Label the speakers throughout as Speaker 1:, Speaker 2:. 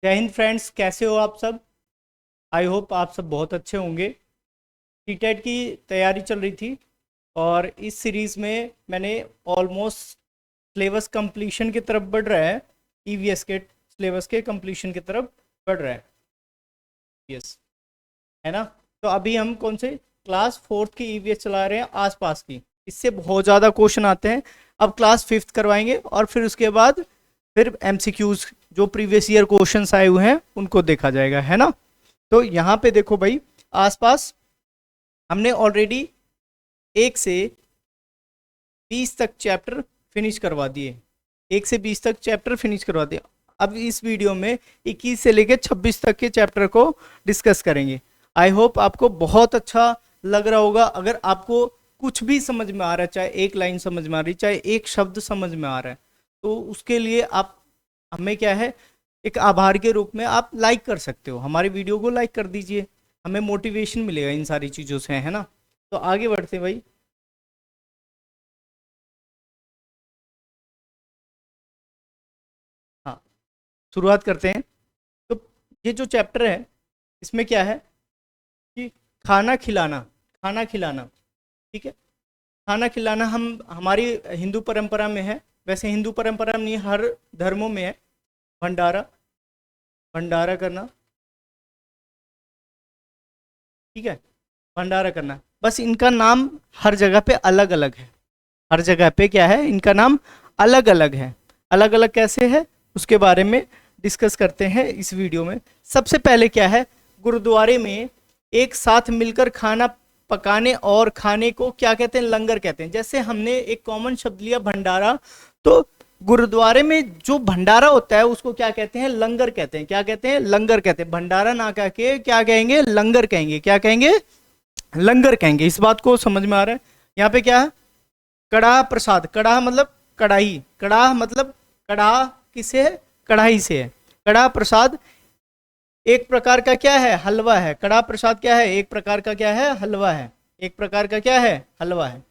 Speaker 1: जय हिंद फ्रेंड्स, कैसे हो आप सब। आई होप आप सब बहुत अच्छे होंगे। टीटेट की तैयारी चल रही थी और इस सीरीज़ में मैंने ऑलमोस्ट सिलेबस कंप्लीशन की तरफ बढ़ रहा है। ईवीएस के सिलेबस के कंप्लीशन की तरफ बढ़ रहा है। यस, है ना। तो अभी हम कौन से क्लास फोर्थ की ईवीएस चला रहे हैं, आसपास की। इससे बहुत ज़्यादा क्वेश्चन आते हैं। अब क्लास फिफ्थ करवाएंगे और फिर उसके बाद फिर एमसीक्यूज जो प्रीवियस ईयर क्वेश्चंस आए हुए हैं उनको देखा जाएगा, है ना। तो यहाँ पे देखो भाई, आसपास हमने ऑलरेडी 1 से 20 तक चैप्टर फिनिश करवा दिए। 1 से 20 तक चैप्टर फिनिश करवा दिए। अब इस वीडियो में 21 से लेकर 26 तक के चैप्टर को डिस्कस करेंगे। आई होप आपको बहुत अच्छा लग रहा होगा। अगर आपको कुछ भी समझ में आ रहा है, चाहे एक लाइन समझ में आ रही, चाहे एक शब्द समझ में आ रहा है, तो उसके लिए आप हमें क्या है, एक आभार के रूप में आप लाइक कर सकते हो। हमारी वीडियो को लाइक कर दीजिए, हमें मोटिवेशन मिलेगा इन सारी चीज़ों से, है ना। तो आगे बढ़ते हैं भाई। हाँ, शुरुआत करते हैं। तो ये जो चैप्टर है, इसमें क्या है कि खाना खिलाना, खाना खिलाना, ठीक है। खाना खिलाना हम हमारी हिंदू परंपरा में है। वैसे हिंदू परंपरा में नहीं, हर धर्मों में है। भंडारा, भंडारा करना, ठीक है। भंडारा करना, बस इनका नाम हर जगह पे अलग अलग है। हर जगह पे क्या है, इनका नाम अलग अलग है। अलग अलग कैसे है उसके बारे में डिस्कस करते हैं इस वीडियो में। सबसे पहले क्या है, गुरुद्वारे में एक साथ मिलकर खाना पकाने और खाने को क्या कहते हैं, लंगर कहते हैं। जैसे हमने एक कॉमन शब्द लिया भंडारा, तो गुरुद्वारे में जो भंडारा होता है उसको क्या कहते हैं, लंगर कहते हैं। क्या कहते हैं, लंगर कहते हैं। भंडारा ना कह के क्या कहेंगे, लंगर कहेंगे। क्या कहेंगे, लंगर कहेंगे। इस बात को समझ में आ रहा है। यहाँ पे क्या है, कड़ाह प्रसाद। कड़ाह मतलब कढ़ाई, कड़ाह मतलब कड़ाह किसे है, कढ़ाई से है। कड़ाह प्रसाद एक प्रकार का क्या है, हलवा है। कड़ाह प्रसाद क्या है, एक प्रकार का क्या है, हलवा है। एक प्रकार का क्या है, हलवा है।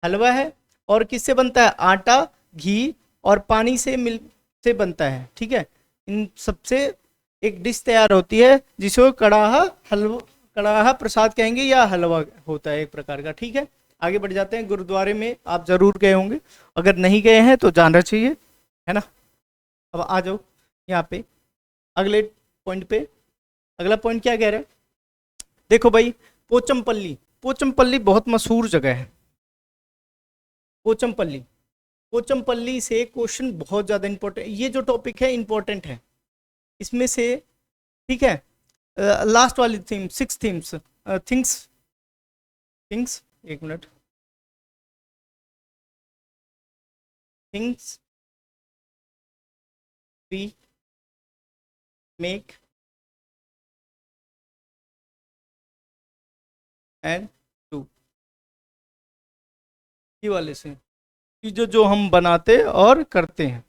Speaker 1: हलवा है। और किससे बनता है, आटा, घी और पानी से मिल से बनता है, ठीक है। इन सबसे एक डिश तैयार होती है जिसको कड़ाह हलवा, कड़ाह प्रसाद कहेंगे, या हलवा होता है एक प्रकार का, ठीक है। आगे बढ़ जाते हैं। गुरुद्वारे में आप जरूर गए होंगे, अगर नहीं गए हैं तो जानना चाहिए, है ना। अब आ जाओ यहाँ पे अगले पॉइंट पे। अगला पॉइंट क्या कह रहे हैं, देखो भाई, पोचमपल्ली। पोचमपल्ली बहुत मशहूर जगह है। पोचमपल्ली, पोचमपल्ली से क्वेश्चन बहुत ज्यादा इंपॉर्टेंट, ये जो टॉपिक है इंपॉर्टेंट है इसमें से, ठीक है। लास्ट वाली theme, six themes, things, things, एक minute, things we make and do, ये वाले से चीज़ें जो हम बनाते और करते हैं,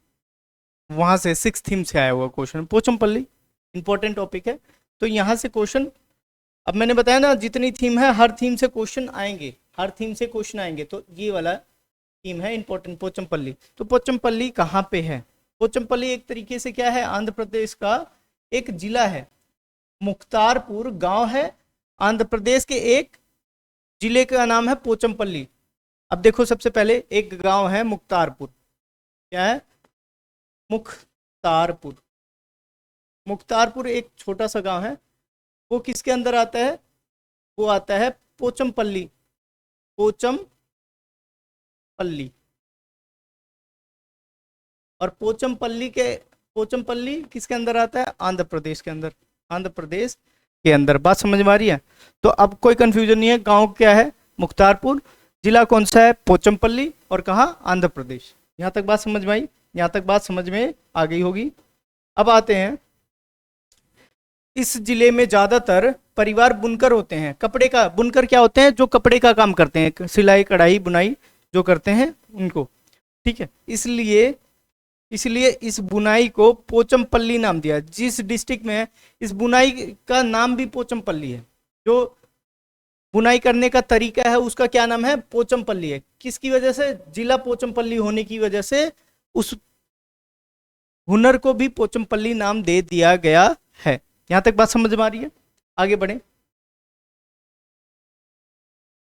Speaker 1: वहां से सिक्स थीम से आया हुआ क्वेश्चन। पोचमपल्ली इंपॉर्टेंट टॉपिक है। तो यहाँ से क्वेश्चन, अब मैंने बताया ना, जितनी थीम है हर थीम से क्वेश्चन आएंगे, हर थीम से क्वेश्चन आएंगे। तो ये वाला थीम है इंपॉर्टेंट, पोचमपल्ली। तो पोचमपल्ली कहाँ पे है, पोचमपल्ली एक तरीके से क्या है, आंध्र प्रदेश का एक जिला है। मुख्तारपुर गांव है, आंध्र प्रदेश के एक जिले का नाम है पोचमपल्ली। अब देखो, सबसे पहले एक गांव है मुख्तारपुर। क्या है, मुख्तारपुर। मुख्तारपुर एक छोटा सा गांव है। वो किसके अंदर आता है, वो आता है पोचमपल्ली, पोचमपल्ली। और पोचमपल्ली किसके अंदर आता है, आंध्र प्रदेश के अंदर, आंध्र प्रदेश के अंदर। बात समझ में आ रही है। तो अब कोई कंफ्यूजन नहीं है, गांव क्या है, मुख्तारपुर, जिला कौन सा है, पोचमपल्ली, और कहाँ, आंध्र प्रदेश। यहाँ तक बात समझ में आई, यहाँ तक बात समझ में आ गई होगी। अब आते हैं, इस जिले में ज्यादातर परिवार बुनकर होते हैं। कपड़े का, बुनकर क्या होते हैं, जो कपड़े का काम करते हैं, सिलाई कढ़ाई बुनाई जो करते हैं उनको, ठीक है। इसलिए इसलिए इस बुनाई को पोचमपल्ली नाम दिया। जिस डिस्ट्रिक्ट में है, इस बुनाई का नाम भी पोचमपल्ली है। जो बुनाई करने का तरीका है उसका क्या नाम है, पोचमपल्ली है। किसकी वजह से, जिला पोचमपल्ली होने की वजह से उस हुनर को भी पोचमपल्ली नाम दे दिया गया है। यहां तक बात समझ में आ रही है? आगे बढ़े।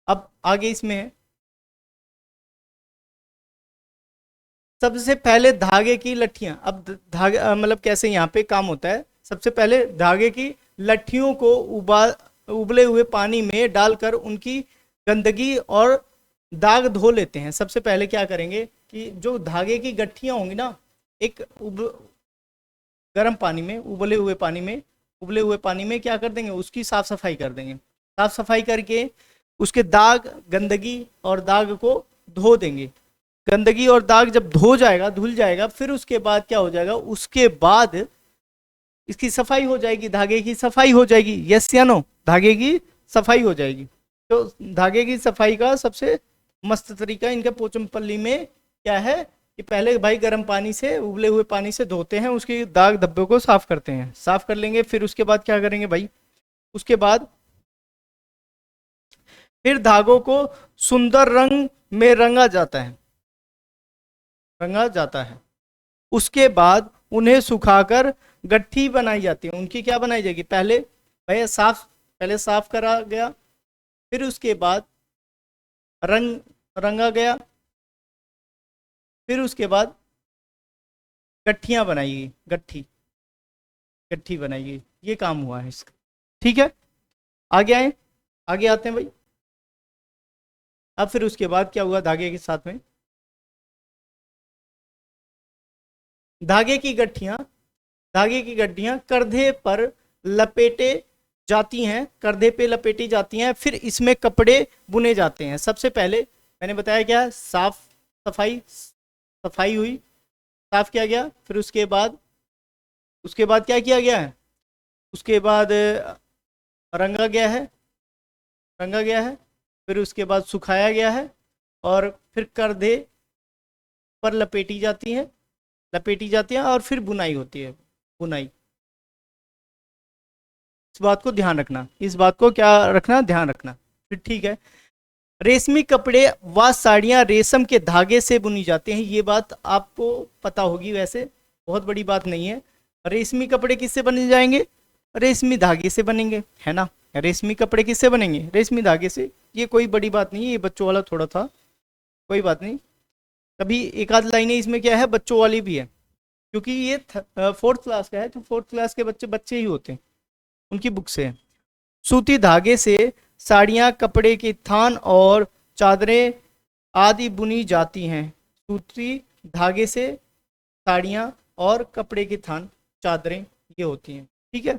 Speaker 1: अब आगे इसमें है, सबसे पहले धागे की लट्ठियां। अब धागे मतलब कैसे यहाँ पे काम होता है, सबसे पहले धागे की लट्ठियों को उबले हुए पानी में डालकर उनकी गंदगी और दाग धो लेते हैं। सबसे पहले क्या करेंगे कि जो धागे की गट्ठियां होंगी ना, एक गर्म पानी में, उबले हुए पानी में क्या कर देंगे, उसकी साफ सफाई कर देंगे। साफ सफाई करके उसके दाग, गंदगी और दाग को धो देंगे। गंदगी और दाग जब धो जाएगा, धुल जाएगा, फिर उसके बाद क्या हो जाएगा, उसके बाद इसकी सफाई हो जाएगी, धागे की सफाई हो जाएगी। यस या नो? धागे की सफाई हो जाएगी। तो धागे की सफाई का सबसे मस्त तरीका इनके पोचमपल्ली में क्या है कि पहले भाई गर्म पानी से, उबले हुए पानी से धोते हैं, उसके दाग धब्बों को साफ करते हैं। साफ कर लेंगे, फिर उसके बाद क्या करेंगे भाई, उसके बाद फिर धागों को सुंदर रंग में रंगा जाता है, उसके बाद उन्हें सुखाकर गट्ठी बनाई जाती है। उनकी क्या बनाई जाएगी, पहले साफ करा गया, फिर उसके बाद रंगा गया, फिर उसके बाद गट्ठियां बनाई गई, गट्ठी बनाई गई। ये काम हुआ है इसका। ठीक है, आगे आते हैं भाई। अब फिर उसके बाद क्या हुआ धागे के साथ में, धागे की गट्ठियां कंधे पर लपेटे जाती हैं, कंधे पे लपेटी जाती हैं, फिर इसमें कपड़े बुने जाते हैं। सबसे पहले मैंने बताया क्या, सफाई हुई, साफ किया गया, फिर उसके बाद क्या किया गया है, उसके बाद रंगा गया है, फिर उसके बाद सुखाया गया है, और फिर कंधे पर लपेटी जाती हैं और फिर बुनाई होती है, बुनाई। इस बात को ध्यान रखना, ध्यान रखना। फिर ठीक है, रेशमी कपड़े व साड़ियां रेशम के धागे से बुनी जाती हैं। ये बात आपको पता होगी, वैसे बहुत बड़ी बात नहीं है। रेशमी कपड़े किससे बने जाएंगे, रेशमी धागे से बनेंगे, है ना। रेशमी कपड़े किससे बनेंगे, रेशमी धागे से। ये कोई बड़ी बात नहीं है, ये बच्चों वाला थोड़ा था, कोई बात नहीं। कभी एक आध लाइनें इसमें क्या है, बच्चों वाली भी है, क्योंकि ये 4th क्लास का है, तो 4th क्लास के बच्चे ही होते हैं, उनकी बुक से है। सूती धागे से साड़ियाँ, कपड़े के थान और चादरें आदि बुनी जाती हैं। सूती धागे से साड़ियाँ और कपड़े के थान, चादरें ये होती हैं। ठीक है,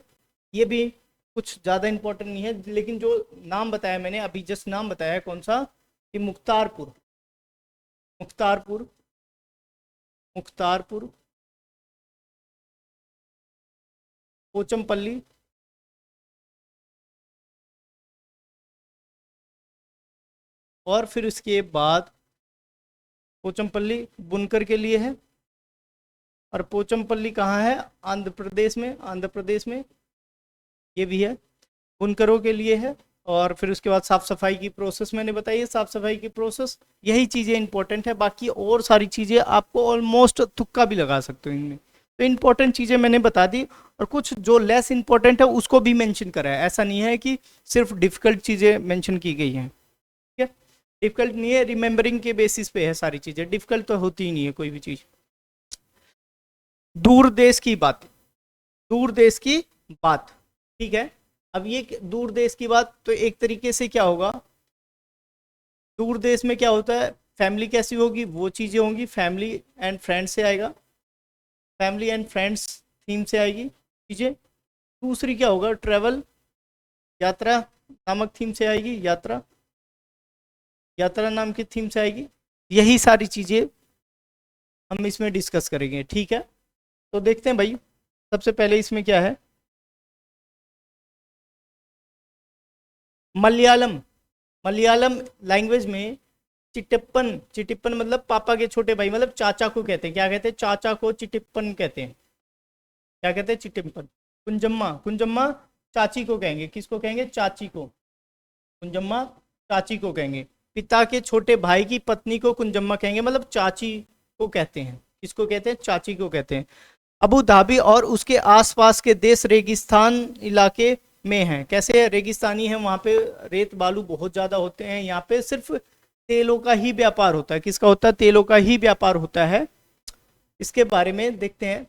Speaker 1: ये भी कुछ ज़्यादा इंपॉर्टेंट नहीं है, लेकिन जो नाम बताया मैंने अभी, जस्ट नाम बताया है, कौन सा, कि मुख्तारपुर, पोचमपल्ली, और फिर उसके बाद पोचमपल्ली बुनकर के लिए है। और पोचमपल्ली कहाँ है, आंध्र प्रदेश में ये भी है, बुनकरों के लिए है। और फिर उसके बाद साफ सफाई की प्रोसेस मैंने बताई है, साफ सफाई की प्रोसेस, यही चीज़ें इंपॉर्टेंट है। बाकी और सारी चीज़ें आपको ऑलमोस्ट तुक्का भी लगा सकते हो इनमें। तो इंपॉर्टेंट चीज़ें मैंने बता दी, और कुछ जो लेस इंपॉर्टेंट है उसको भी मेंशन करा है। ऐसा नहीं है कि सिर्फ डिफिकल्ट चीज़ें मेंशन की गई हैं, ठीक है। डिफिकल्ट नहीं है, रिमेंबरिंग के बेसिस पे है सारी चीज़ें, डिफिकल्ट तो होती ही नहीं है कोई भी चीज़। दूर देश की बात, ठीक है। अब ये दूर देश की बात, तो एक तरीके से क्या होगा, दूर देश में क्या होता है, फैमिली कैसी होगी, वो चीज़ें होंगी, फैमिली एंड फ्रेंड्स से आएगा, फैमिली एंड फ्रेंड्स थीम से आएगी चीज़ें। दूसरी क्या होगा, ट्रैवल, यात्रा नामक थीम से आएगी, यात्रा नाम की थीम से आएगी। यही सारी चीज़ें हम इसमें डिस्कस करेंगे, ठीक है। तो देखते हैं भाई, सबसे पहले इसमें क्या है, मलयालम लैंग्वेज में चिटिप्पन मतलब पापा के छोटे भाई, मतलब चाचा को कहते हैं। क्या कहते हैं, चाचा को चिटिप्पन कहते हैं। क्या कहते हैं, चिटिप्पन। कुंजम्मा चाची को कहेंगे, किसको कहेंगे, चाची को। कुंजम्मा चाची को कहेंगे। पिता के छोटे भाई की पत्नी को कुंजम्मा कहेंगे, मतलब चाची को कहते हैं। किसको कहते हैं, चाची को कहते हैं। अबू धाबी और उसके आसपास के देश रेगिस्तान इलाके में हैं। कैसे है? रेगिस्तानी है, वहां पे रेत बालू बहुत ज्यादा होते हैं। यहाँ पे सिर्फ तेलों का ही व्यापार होता है। किसका होता है? तेलों का ही व्यापार होता है। इसके बारे में देखते हैं।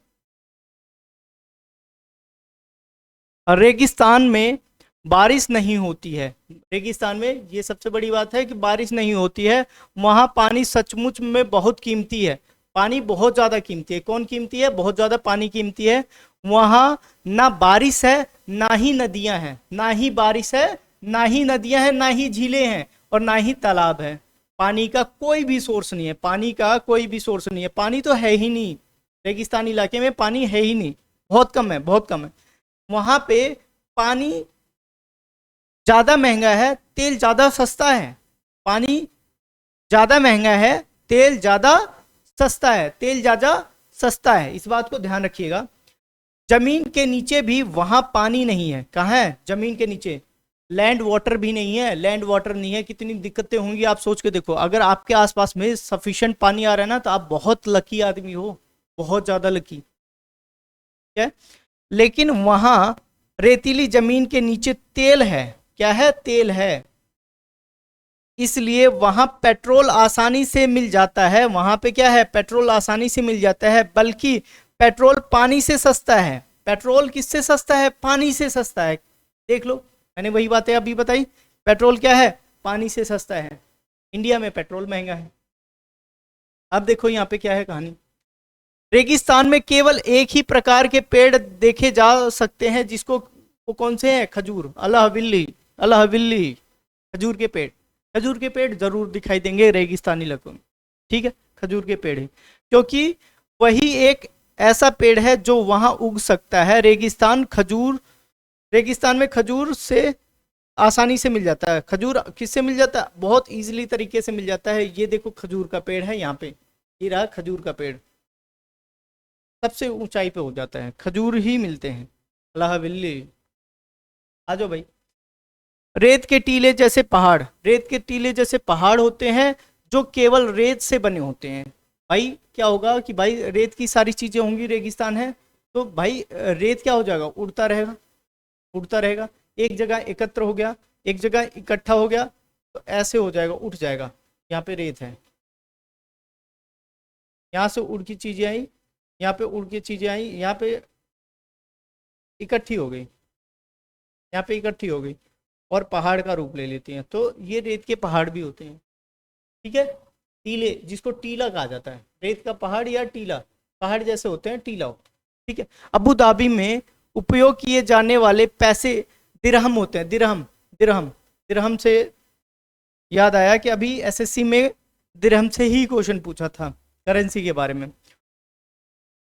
Speaker 1: रेगिस्तान में बारिश नहीं होती है। रेगिस्तान में ये सबसे बड़ी बात है कि बारिश नहीं होती है। वहां पानी सचमुच में बहुत कीमती है। पानी बहुत ज्यादा कीमती है। कौन कीमती है? बहुत ज्यादा पानी कीमती है। वहां ना बारिश है, ना ही नदियां हैं। ना ही बारिश है, ना ही नदियां हैं, ना ही झीलें हैं, और ना ही तालाब है। पानी का कोई भी सोर्स नहीं है। पानी का कोई भी सोर्स नहीं है। पानी तो है ही नहीं। रेगिस्तान इलाके में पानी है ही नहीं। बहुत कम है, बहुत कम है। वहां पे पानी ज्यादा महंगा है, तेल ज्यादा सस्ता है। पानी ज्यादा महंगा है, तेल ज्यादा सस्ता है। तेल ज्यादा सस्ता है, इस बात को ध्यान रखिएगा। जमीन के नीचे भी वहां पानी नहीं है। कहाँ है? जमीन के नीचे। लैंड वाटर भी नहीं है। लैंड वाटर नहीं है, कितनी दिक्कतें होंगी आप सोच के देखो। अगर आपके आसपास में सफिशिएंट पानी आ रहा है ना, तो आप बहुत लकी आदमी हो, बहुत ज्यादा लकी है। लेकिन वहां रेतीली जमीन के नीचे तेल है। क्या है? तेल है। इसलिए वहां पेट्रोल आसानी से मिल जाता है। वहां पे क्या है? पेट्रोल आसानी से मिल जाता है। बल्कि पेट्रोल पानी से सस्ता है। पेट्रोल किससे सस्ता है? पानी से सस्ता है। देख लो, मैंने वही बातें अभी बताई। पेट्रोल क्या है? पानी से सस्ता है। इंडिया में पेट्रोल महंगा है। अब देखो यहाँ पे क्या है कहानी। रेगिस्तान में केवल एक ही प्रकार के पेड़ देखे जा सकते हैं, जिसको वो कौन से हैं? खजूर, अलाहविल्ली, अलाहविल्ली, खजूर के पेड़। खजूर के पेड़ जरूर दिखाई देंगे रेगिस्तानी इलाकों में। ठीक है, खजूर के पेड़ है, क्योंकि वही एक ऐसा पेड़ है जो वहां उग सकता है। रेगिस्तान में खजूर से आसानी से मिल जाता है। खजूर किससे मिल जाता है? बहुत इजीली तरीके से मिल जाता है। ये देखो खजूर का पेड़ है यहाँ पे, ये रहा खजूर का पेड़। सबसे ऊंचाई पे हो जाता है, खजूर ही मिलते हैं। अल्लाहविल्ली, आ जाओ भाई। रेत के टीले जैसे पहाड़, रेत के टीले जैसे पहाड़ होते हैं, जो केवल रेत से बने होते हैं। भाई क्या होगा कि भाई रेत की सारी चीजें होंगी, रेगिस्तान है तो भाई रेत क्या हो जाएगा? उड़ता रहेगा, उड़ता रहेगा। एक जगह एकत्र हो गया, एक जगह इकट्ठा हो गया, तो ऐसे हो जाएगा, उठ जाएगा। यहाँ पे रेत है, यहाँ से उड़ की चीजें आई, यहाँ पे उड़ की चीजें आई, यहाँ पे इकट्ठी हो गई, यहाँ पे इकट्ठी हो गई, और पहाड़ का रूप ले लेती हैं। तो ये रेत के पहाड़ भी होते हैं। ठीक है, टीले, जिसको टीला कहा जाता है। रेत का पहाड़ या टीला, पहाड़ जैसे होते हैं, टीला होता है। ठीक है। अबू धाबी में उपयोग किए जाने वाले पैसे दिरहम होते हैं। दिरहम, दिरहम, दिरहम से याद आया कि अभी एसएससी में दिरहम से ही क्वेश्चन पूछा था, करेंसी के बारे में।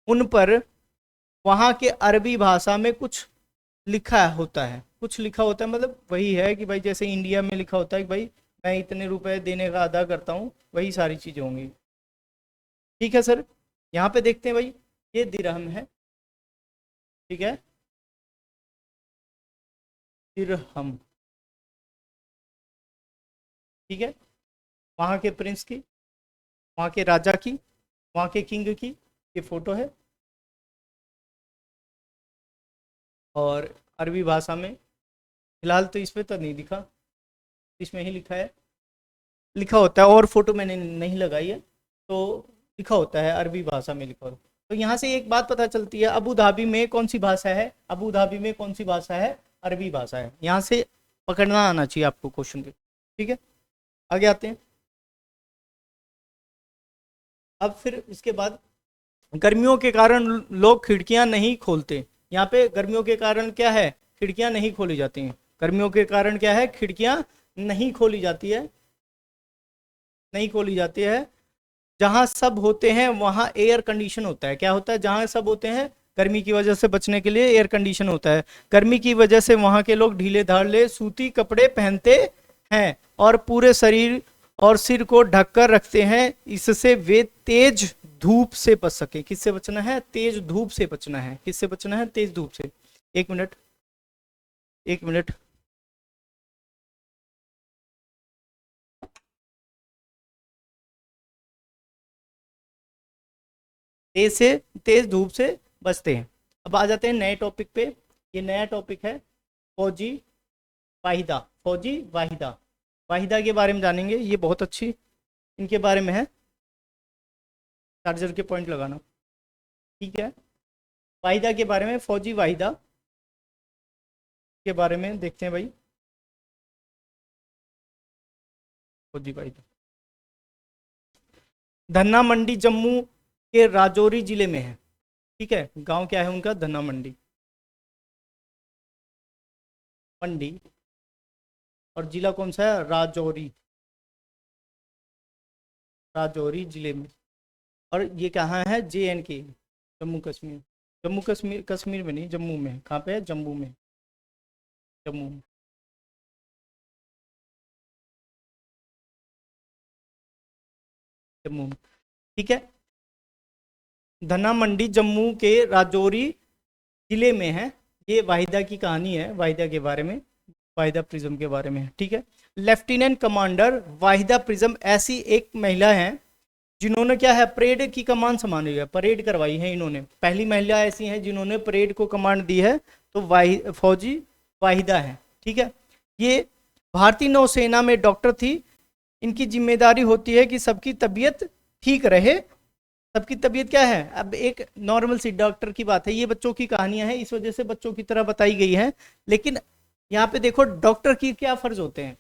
Speaker 1: उन पर वहाँ के अरबी भाषा में कुछ लिखा होता है। कुछ लिखा होता है मतलब वही है कि भाई जैसे इंडिया में लिखा होता है कि भाई मैं इतने रुपए देने का अदा करता हूँ, वही सारी चीजें होंगी। ठीक है सर, यहाँ पे देखते हैं भाई, ये दिरहम है। ठीक है, दिरहम। ठीक है, वहाँ के प्रिंस की, वहाँ के राजा की, वहाँ के किंग की ये फोटो है। और अरबी भाषा में फिलहाल तो इसमें तो नहीं दिखा, इसमें ही लिखा है, लिखा होता है। और फोटो मैंने नहीं लगाई है, तो लिखा होता है अरबी भाषा में लिखा होता है। तो यहाँ से एक बात पता चलती है, अबू धाबी में कौन सी भाषा है? अबू धाबी में कौन सी भाषा है? अरबी भाषा है। यहाँ से पकड़ना आना चाहिए आपको क्वेश्चन के। ठीक है, आगे आते हैं। अब फिर इसके बाद, गर्मियों के कारण लोग खिड़कियां नहीं खोलते। यहाँ पे गर्मियों के कारण क्या है? खिड़कियां नहीं खोली जाती हैं। गर्मियों के कारण क्या है? खिड़कियां नहीं खोली जाती है, नहीं खोली जाती है। जहां सब होते हैं वहां एयर कंडीशन होता है। क्या होता है? जहां सब होते हैं, गर्मी की वजह से बचने के लिए एयर कंडीशन होता है। गर्मी की वजह से वहां के लोग ढीले ढाले सूती कपड़े पहनते हैं और पूरे शरीर और सिर को ढककर रखते हैं। इससे वे तेज धूप से बच सके। किससे बचना है? तेज धूप से बचना है। किससे बचना है? तेज धूप से। एक मिनट, एक मिनट। तेज से, तेज धूप से बचते हैं। अब आ जाते हैं नए टॉपिक पे। ये नया टॉपिक है फौजी वाहिदा। फौजी वाहिदा, वाहिदा के बारे में जानेंगे। ये बहुत अच्छी इनके बारे में है, चार्जर के पॉइंट लगाना, ठीक है। वाहिदा के बारे में, फौजी वाहिदा के बारे में देखते हैं भाई। फौजी वाहिदा धन्ना मंडी जम्मू के राजौरी जिले में है, ठीक है। गांव क्या है उनका? धन्ना मंडी मंडी, और जिला कौन सा है? राजौरी, राजौरी जिले में। और ये कहाँ है? JNK, जम्मू कश्मीर। जम्मू कश्मीर, कश्मीर में नहीं, जम्मू में। कहाँ पे है? जम्मू में, जम्मू में। जम्मू में, ठीक है। धना मंडी जम्मू के राजौरी जिले में है। ये वाहिदा की कहानी है, वाहिदा के बारे में, वाहिदा प्रिज्म के बारे में है, ठीक है। लेफ्टिनेंट कमांडर वाहिदा प्रिज्म ऐसी एक महिला है जिन्होंने क्या है, परेड की कमान संभाली है, परेड करवाई है इन्होंने। पहली महिला ऐसी है जिन्होंने परेड को कमांड दी है, तो फौजी वाहिदा है, ठीक है। ये भारतीय नौसेना में डॉक्टर थी। इनकी जिम्मेदारी होती है कि सबकी तबीयत ठीक रहे। सबकी तबीयत क्या है? अब एक नॉर्मल सी डॉक्टर की बात है, ये बच्चों की कहानियां हैं, इस वजह से बच्चों की तरह बताई गई है। लेकिन यहाँ पे देखो डॉक्टर की क्या फर्ज होते हैं,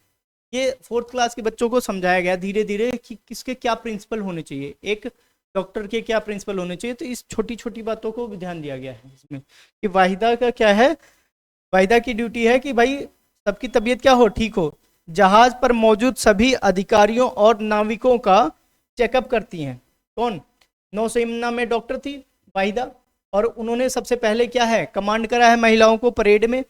Speaker 1: ये 4th क्लास के बच्चों को समझाया गया धीरे धीरे कि किसके क्या प्रिंसिपल होने चाहिए, एक डॉक्टर के क्या प्रिंसिपल होने चाहिए। तो इस छोटी छोटी बातों को भी ध्यान दिया गया है इसमें कि वाहिदा का क्या है, वाहिदा की ड्यूटी है कि भाई सबकी तबीयत क्या हो, ठीक हो। जहाज पर मौजूद सभी अधिकारियों और नाविकों का चेकअप करती हैं। कौन? नौसेना में डॉक्टर थी वाहिदा, और उन्होंने सबसे पहले क्या है, कमांड करा है महिलाओं को परेड में,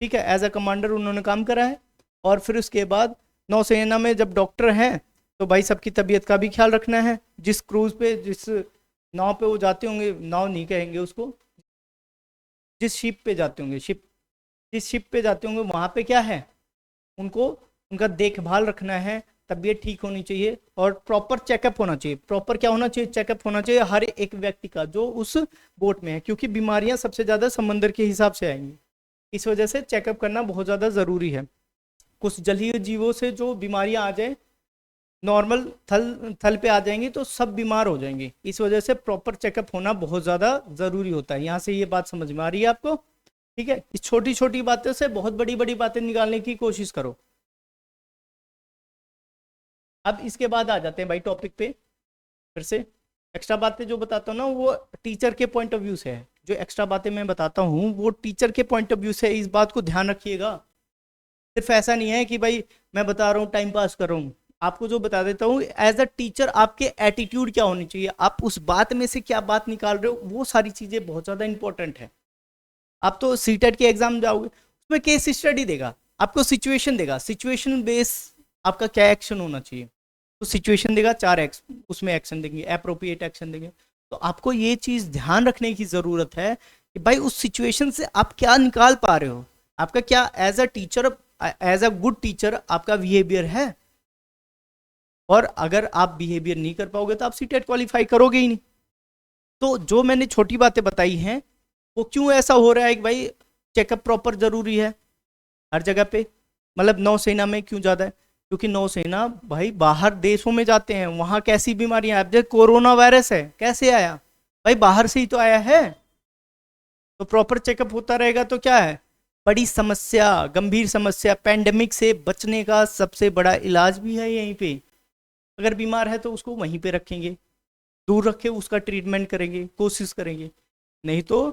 Speaker 1: ठीक है। एज अ कमांडर उन्होंने काम करा है। और फिर उसके बाद नौसेना में जब डॉक्टर हैं तो भाई सबकी तबीयत का भी ख्याल रखना है। जिस क्रूज पे, जिस नाव पे वो जाते होंगे, नाव नहीं कहेंगे उसको, जिस शिप पे जाते होंगे, शिप, जिस शिप पे जाते होंगे वहाँ पे क्या है, उनको उनका देखभाल रखना है, तबीयत ठीक होनी चाहिए और प्रॉपर चेकअप होना चाहिए। प्रॉपर क्या होना चाहिए? चेकअप होना चाहिए हर एक व्यक्ति का जो उस बोट में है, क्योंकि बीमारियां सबसे ज़्यादा समंदर के हिसाब से आएंगी। इस वजह से चेकअप करना बहुत ज़्यादा ज़रूरी है। कुछ जलीय जीवों से जो बीमारियां आ जाए, नॉर्मल थल पे आ जाएंगी तो सब बीमार हो जाएंगे। इस वजह से प्रॉपर चेकअप होना बहुत ज़्यादा ज़रूरी होता है। यहाँ से ये बात समझ में आ रही है आपको? ठीक है। इस छोटी छोटी बातों से बहुत बड़ी बड़ी बातें निकालने की कोशिश करो। अब इसके बाद आ जाते हैं भाई टॉपिक पे। फिर से एक्स्ट्रा बातें जो बताता हूँ ना वो टीचर के पॉइंट ऑफ व्यू से है। जो एक्स्ट्रा बातें मैं बताता हूँ वो टीचर के पॉइंट ऑफ व्यू से, इस बात को ध्यान रखिएगा। सिर्फ ऐसा नहीं है कि भाई मैं बता रहा हूँ टाइम पास कर रहा हूँ, आपको जो बता देता हूँ एज अ टीचर आपके एटीट्यूड क्या होनी चाहिए, आप उस बात में से क्या बात निकाल रहे हो, वो सारी चीज़ें बहुत ज़्यादा इंपॉर्टेंट है। आप तो सीटेट के एग्जाम जाओगे, उसमें केस स्टडी देगा, आपको सिचुएशन देगा, सिचुएशन बेस आपका क्या एक्शन होना चाहिए, तो सिचुएशन देगा, 4 उसमें एक्शन देंगे, अप्रोप्रिएट एक्शन देंगे। तो आपको ये चीज़ ध्यान रखने की ज़रूरत है कि भाई उस सिचुएशन से आप क्या निकाल पा रहे हो, आपका क्या as a teacher, as a good teacher आपका बिहेवियर है। और अगर आप बिहेवियर नहीं कर पाओगे तो आप सीटेट क्वालिफाई करोगे ही नहीं। तो जो मैंने छोटी बातें बताई हैं वो क्यों ऐसा हो रहा है कि भाई चेकअप प्रॉपर जरूरी है हर जगह पे, मतलब नौसेना में क्यों ज़्यादा है, क्योंकि नौसेना भाई बाहर देशों में जाते हैं, वहाँ कैसी बीमारियां, अब जैसे कोरोना वायरस है, कैसे आया भाई, बाहर से ही तो आया है। तो प्रॉपर चेकअप होता रहेगा तो क्या है, बड़ी समस्या, गंभीर समस्या, पैंडेमिक से बचने का सबसे बड़ा इलाज भी है यहीं पे। अगर बीमार है तो उसको वहीं पे रखेंगे, दूर रखे, उसका ट्रीटमेंट करेंगे, कोशिश करेंगे, नहीं तो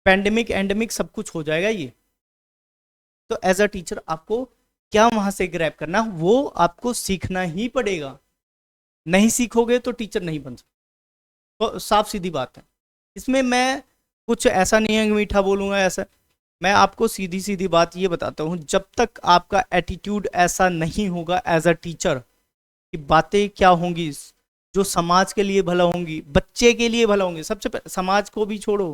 Speaker 1: पैंडेमिक एंडेमिक सब कुछ हो जाएगा ये। तो एज अ टीचर आपको क्या वहां से ग्रैब करना, वो आपको सीखना ही पड़ेगा। नहीं सीखोगे तो टीचर नहीं बन सकते। तो साफ सीधी बात है। इसमें मैं कुछ ऐसा नहीं है कि मीठा बोलूंगा ऐसा, मैं आपको सीधी सीधी बात ये बताता हूँ, जब तक आपका एटीट्यूड ऐसा नहीं होगा एज अ टीचर कि बातें क्या होंगी जो समाज के लिए भला होंगी, बच्चे के लिए भला होंगी, सबसे पहले समाज को भी छोड़ो,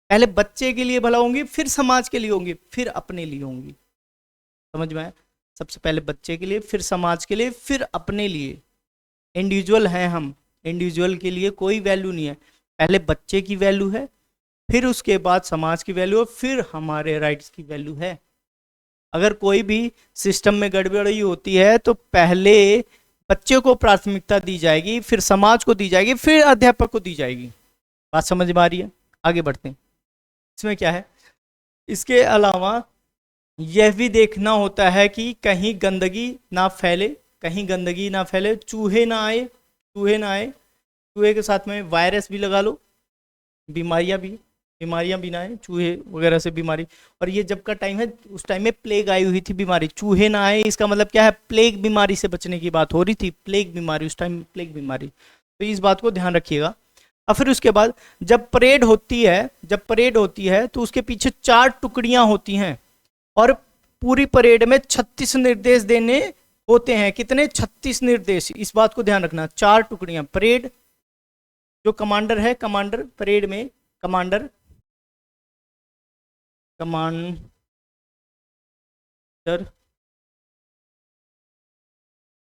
Speaker 1: पहले बच्चे के लिए भला होंगी, फिर समाज के लिए होंगी, फिर अपने लिए होंगी। समझ में आया? सबसे पहले बच्चे के लिए, फिर समाज के लिए, फिर अपने लिए। इंडिविजुअल हैं हम, इंडिविजुअल के लिए कोई वैल्यू नहीं है, पहले बच्चे की वैल्यू है, फिर उसके बाद समाज की वैल्यू, फिर हमारे राइट्स की वैल्यू है। अगर कोई भी सिस्टम में गड़बड़ी होती है तो पहले बच्चे को प्राथमिकता दी जाएगी, फिर समाज को दी जाएगी, फिर अध्यापक को दी जाएगी। बात समझ में आ रही है? आगे बढ़ते हैं। इसमें क्या है, इसके अलावा यह भी देखना होता है कि कहीं गंदगी ना फैले, कहीं गंदगी ना फैले, चूहे ना आए, चूहे ना आए, चूहे के साथ में वायरस भी लगा लो, बीमारियां भी ना आए, चूहे वगैरह से बीमारी। और ये जब का टाइम है, उस टाइम में प्लेग आई हुई थी बीमारी, चूहे ना आए इसका मतलब क्या है, प्लेग बीमारी से बचने की बात हो रही थी, प्लेग बीमारी, उस टाइम प्लेग बीमारी। तो इस बात को ध्यान रखिएगा। और फिर उसके बाद जब परेड होती है, जब परेड होती है तो उसके पीछे 4 टुकड़ियां होती हैं और पूरी परेड में 36 निर्देश देने होते हैं। कितने? 36 निर्देश। इस बात को ध्यान रखना, 4 टुकड़ियां। परेड जो कमांडर है, कमांडर परेड में, कमांडर, कमांडर,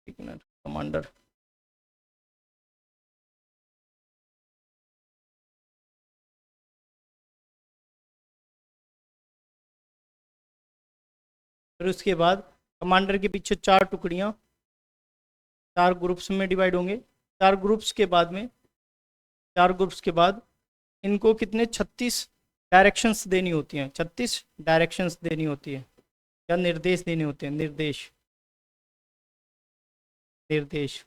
Speaker 1: एक मिनट, कमांडर, फिर उसके बाद कमांडर के पीछे 4 टुकड़ियां, 4 ग्रुप्स में डिवाइड होंगे। 4 ग्रुप्स के बाद में, 4 ग्रुप्स के बाद इनको कितने? 36 डायरेक्शंस देनी होती हैं, 36 डायरेक्शंस देनी होती है, या निर्देश देने होते हैं, निर्देश, निर्देश।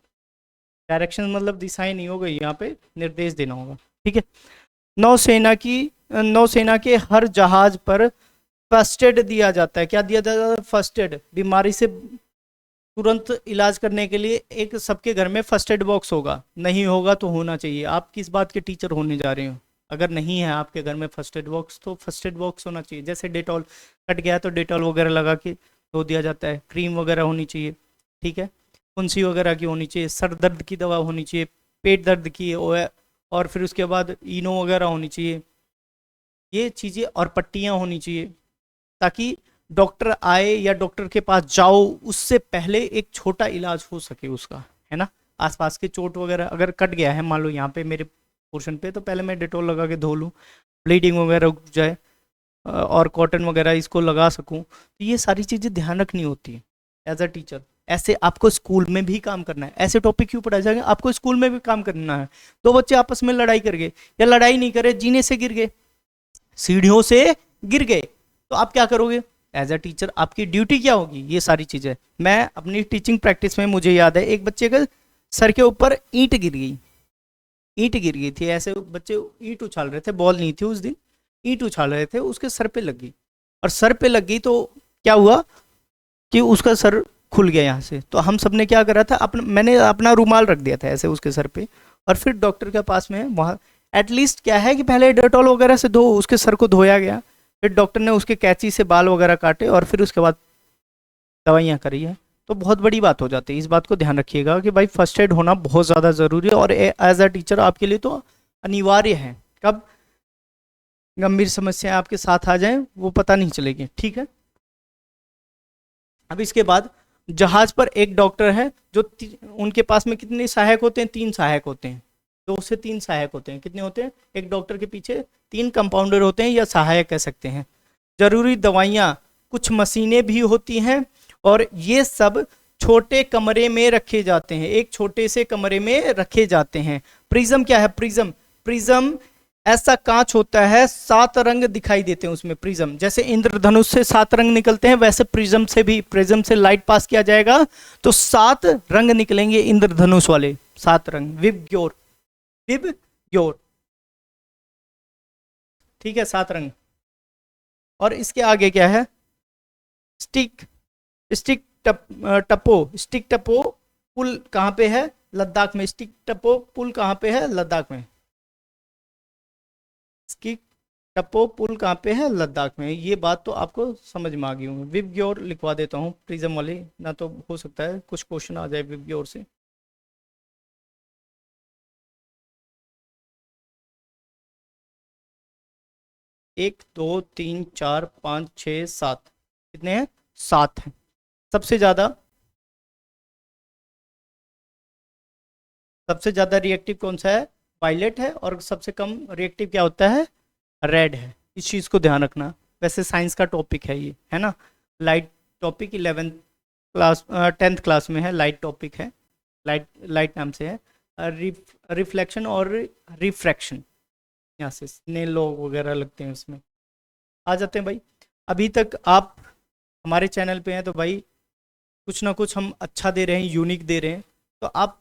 Speaker 1: डायरेक्शन मतलब दिशाएं नहीं हो गई यहाँ पे, निर्देश देना होगा। ठीक है। नौसेना की, नौसेना के हर जहाज पर फर्स्ट एड दिया जाता है। क्या दिया जाता है? First aid. बीमारी से तुरंत इलाज करने के लिए एक सबके घर में फर्स्ट एड बॉक्स होगा, नहीं होगा तो होना चाहिए। आप किस बात के टीचर होने जा रहे हो? अगर नहीं है आपके घर में फर्स्ट एड बॉक्स तो फर्स्ट एड बॉक्स होना चाहिए। जैसे डेटॉल कट गया तो डेटॉल वगैरह लगा के धो दिया जाता है, क्रीम वगैरह होनी चाहिए। ठीक है। फुंसी वगैरह की होनी चाहिए, सर दर्द की दवा होनी चाहिए, पेट दर्द की, और फिर उसके बाद इनो वगैरह होनी चाहिए, ये चीज़ें, और पट्टियाँ होनी चाहिए, ताकि डॉक्टर आए या डॉक्टर के पास जाओ उससे पहले एक छोटा इलाज हो सके उसका, है ना। आसपास के चोट वगैरह अगर कट गया है, मान लो यहाँ पे मेरे पोर्शन पे, तो पहले मैं डेटॉल लगा के धो लूँ, ब्लीडिंग वगैरह रुक जाए, और कॉटन वगैरह इसको लगा सकूँ। तो ये सारी चीज़ें ध्यान रखनी होती है एज अ टीचर। ऐसे आपको स्कूल में भी काम करना है। ऐसे टॉपिक क्यों पढ़ाए जाएंगे? आपको स्कूल में भी काम करना है। 2 बच्चे आपस में लड़ाई कर गए, या लड़ाई नहीं करे, जीने से गिर गए, सीढ़ियों से गिर गए, तो आप क्या करोगे? एज अ टीचर आपकी ड्यूटी क्या होगी? ये सारी चीजें मैं अपनी टीचिंग प्रैक्टिस में, मुझे याद है एक बच्चे के सर के ऊपर ईंट गिर गई, ईंट गिर गई थी। ऐसे बच्चे ईंट उछाल रहे थे, बॉल नहीं थी उस दिन, ईंट उछाल रहे थे, उसके सर पे लग गई। और सर पे लग गई तो क्या हुआ कि उसका सर खुल गया यहाँ से। तो हम सब ने क्या करा था, मैंने अपना रूमाल रख दिया था ऐसे उसके सर पे, और फिर डॉक्टर के पास में वहाँ एटलीस्ट क्या है कि पहले डेटॉल वगैरह से धो, उसके सर को धोया गया, फिर डॉक्टर ने उसके कैंची से बाल वगैरह काटे, और फिर उसके बाद दवाइयाँ करी है। तो बहुत बड़ी बात हो जाती है। इस बात को ध्यान रखिएगा कि भाई फर्स्ट एड होना बहुत ज़्यादा ज़रूरी है, और एज अ टीचर आपके लिए तो अनिवार्य है। कब गंभीर समस्याएं आपके साथ आ जाएं वो पता नहीं चलेगी। ठीक है। अब इसके बाद जहाज पर एक डॉक्टर है, जो उनके पास में कितने सहायक होते हैं? 3 सहायक होते हैं। 2 से 3 सहायक होते हैं। कितने होते हैं? एक डॉक्टर के पीछे 3 कंपाउंडर होते हैं, या सहायक कह सकते हैं। जरूरी दवाइयाँ, कुछ मशीनें भी होती हैं, और ये सब छोटे कमरे में रखे जाते हैं, एक छोटे से कमरे में रखे जाते हैं। प्रिज्म क्या है? प्रिज्म, प्रिज्म ऐसा कांच होता है, 7 रंग दिखाई देते हैं उसमें। प्रिज्म जैसे इंद्रधनुष से 7 रंग निकलते हैं, वैसे प्रिज्म से भी, प्रिज्म से लाइट पास किया जाएगा तो 7 रंग निकलेंगे, इंद्रधनुष वाले 7 रंग। विबग्योर, विबग्योर, ठीक है, 7 रंग। और इसके आगे क्या है? स्टिक, स्टिक टप्पो, स्टिक टप्पो पुल कहाँ पे है? लद्दाख में। स्टिक टप्पो पुल कहाँ पे है? लद्दाख में। स्टिक टप्पो पुल कहाँ पे है? लद्दाख में। ये बात तो आपको समझ में आ गई होंगी। विबग्योर लिखवा देता हूँ, प्रिज्म वाली, ना तो हो सकता है कुछ क्वेश्चन आ जाए विबग्योर से। एक, दो, तीन, चार, 5, 6, 7, कितने हैं? 7 हैं। सबसे ज्यादा, सबसे ज्यादा रिएक्टिव कौन सा है? वायलेट है। और सबसे कम रिएक्टिव क्या होता है? रेड है, इस चीज़ को ध्यान रखना। वैसे साइंस का टॉपिक है ये, है ना, light topic 11th class 10th class में है, लाइट टॉपिक है, लाइट लाइट नाम से है। रिफ्लेक्शन और रिफ्रैक्शन, यहाँ से स्नेल लॉ वगैरह लगते हैं उसमें। आ जाते हैं भाई। अभी तक आप हमारे चैनल पे हैं तो भाई कुछ ना कुछ हम अच्छा दे रहे हैं, यूनिक दे रहे हैं, तो आप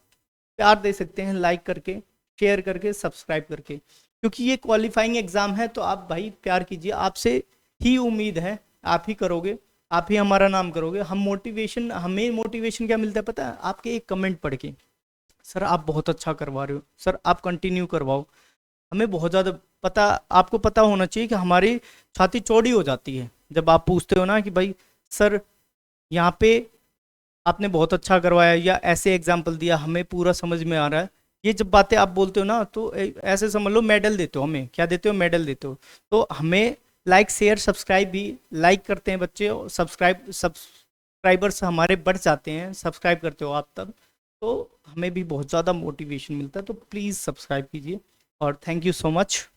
Speaker 1: प्यार दे सकते हैं लाइक करके, शेयर करके, सब्सक्राइब करके, क्योंकि ये क्वालिफाइंग एग्ज़ाम है। तो आप भाई प्यार कीजिए, आपसे ही उम्मीद है, आप ही करोगे, आप ही हमारा नाम करोगे। हमें मोटिवेशन क्या मिलता है पता है? आपके एक कमेंट पढ़ के, सर आप बहुत अच्छा करवा रहे हो, सर आप कंटिन्यू करवाओ। हमें बहुत ज़्यादा पता, आपको पता होना चाहिए कि हमारी छाती चौड़ी हो जाती है जब आप पूछते हो ना कि भाई सर यहाँ पे आपने बहुत अच्छा करवाया, या ऐसे एग्जाम्पल दिया, हमें पूरा समझ में आ रहा है। ये जब बातें आप बोलते हो ना, तो ऐसे समझ लो मेडल देते हो हमें। क्या देते हो? मेडल देते हो। तो हमें लाइक शेयर सब्सक्राइब भी, लाइक करते हैं बच्चे, सब्सक्राइबर्स हमारे बढ़ जाते हैं, सब्सक्राइब करते हो आप तब, तो हमें भी बहुत ज़्यादा मोटिवेशन मिलता है। तो प्लीज़ सब्सक्राइब कीजिए, और thank you so much.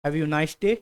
Speaker 1: Have you nice day.